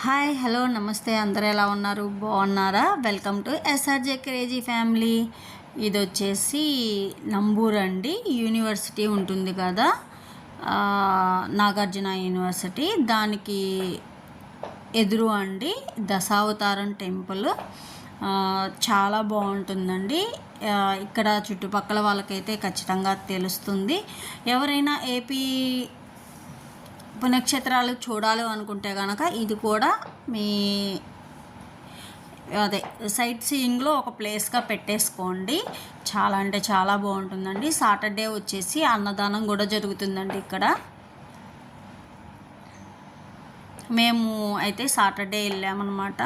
Hi hello నమస్తే అందరూ ఎలా ఉన్నారు బాగున్నారా welcome to SRJ crazy family. ఇది వచ్చేసి నంబూర్ అండి, యూనివర్సిటీ ఉంటుంది కదా, నాగార్జున యూనివర్సిటీ, దానికి ఎదురు అండి దశావతారం టెంపుల్. చాలా బాగుంటుందండి. ఇక్కడ చుట్టుపక్కల వాళ్ళకైతే ఖచ్చితంగా తెలుస్తుంది. ఎవరైనా ఏపీ పుణ్యక్షేత్రాలు చూడాలి అనుకుంటే కనుక ఇది కూడా మీ సైట్ సీయింగ్లో ఒక ప్లేస్గా పెట్టేసుకోండి. చాలా అంటే చాలా బాగుంటుందండి. సాటర్డే వచ్చేసి అన్నదానం కూడా జరుగుతుందండి ఇక్కడ. మేము అయితే సాటర్డే వెళ్ళామన్నమాట.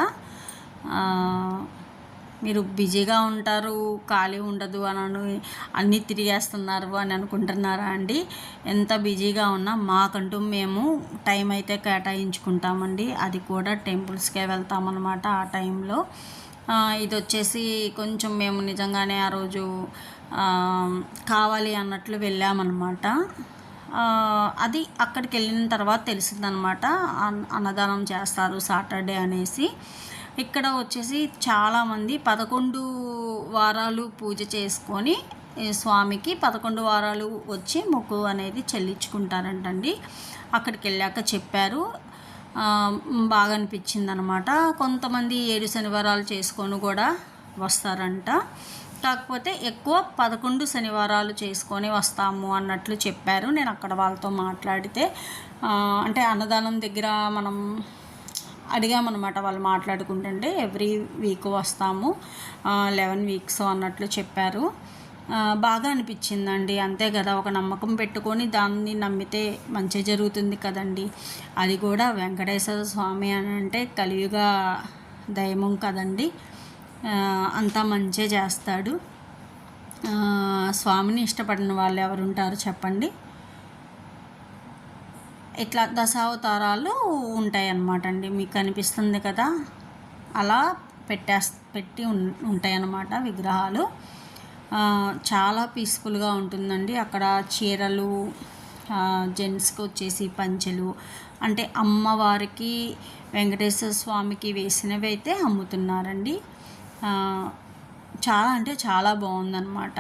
మీరు బిజీగా ఉంటారు, ఖాళీ ఉండదు అని అన్నీ తిరిగేస్తున్నారు అని అనుకుంటున్నారా అండి? ఎంత బిజీగా ఉన్నా మాకంటూ మేము టైం అయితే కేటాయించుకుంటామండి. అది కూడా టెంపుల్స్కే వెళ్తామన్నమాట ఆ టైంలో. ఇది వచ్చేసి కొంచెం మేము నిజంగానే ఆ రోజు కావాలి అన్నట్లు వెళ్ళామన్నమాట. అది అక్కడికి వెళ్ళిన తర్వాత తెలిసిందనమాట అన్నదానం చేస్తారు సాటర్డే అనేసి. ఇక్కడ వచ్చేసి చాలామంది 11 వారాలు పూజ చేసుకొని స్వామికి 11 వారాలు వచ్చి మొక్కు అనేది చెల్లించుకుంటారంటండి. అక్కడికి వెళ్ళాక చెప్పారు, బాగా అనిపించింది అనమాట. కొంతమంది 7 శనివారాలు చేసుకొని కూడా వస్తారంట. కాకపోతే ఎక్కువ 11 శనివారాలు చేసుకొని వస్తాము అన్నట్లు చెప్పారు. నేను అక్కడ వాళ్ళతో మాట్లాడితే, అంటే అన్నదానం దగ్గర మనం అడిగామన్నమాట. వాళ్ళు మాట్లాడుకుంటుంటే ఎవ్రీ వీక్ వస్తాము, 11 వీక్స్ అన్నట్లు చెప్పారు. బాగా అనిపించిందండి. అంతే కదా, ఒక నమ్మకం పెట్టుకొని దాన్ని నమ్మితే మంచి జరుగుతుంది కదండి. అది కూడా వెంకటేశ్వర స్వామి అని అంటే కలియుగ దైవం కదండి. అంతా మంచి చేస్తాడు. స్వామిని ఇష్టపడిన వాళ్ళు ఎవరుంటారు చెప్పండి. ఇట్లా దశావతారాలు ఉంటాయి అన్నమాట అండి. మీకు కనిపిస్తుంది కదా, అలా పెట్టి ఉంటాయన్నమాట విగ్రహాలు. చాలా పీస్ఫుల్గా ఉంటుందండి. అక్కడ చీరలు, జెంట్స్కి వచ్చేసి పంచెలు, అంటే అమ్మవారికి వెంకటేశ్వర స్వామికి వేసినవి అయితే అమ్ముతున్నారండి. చాలా అంటే చాలా బాగుందన్నమాట.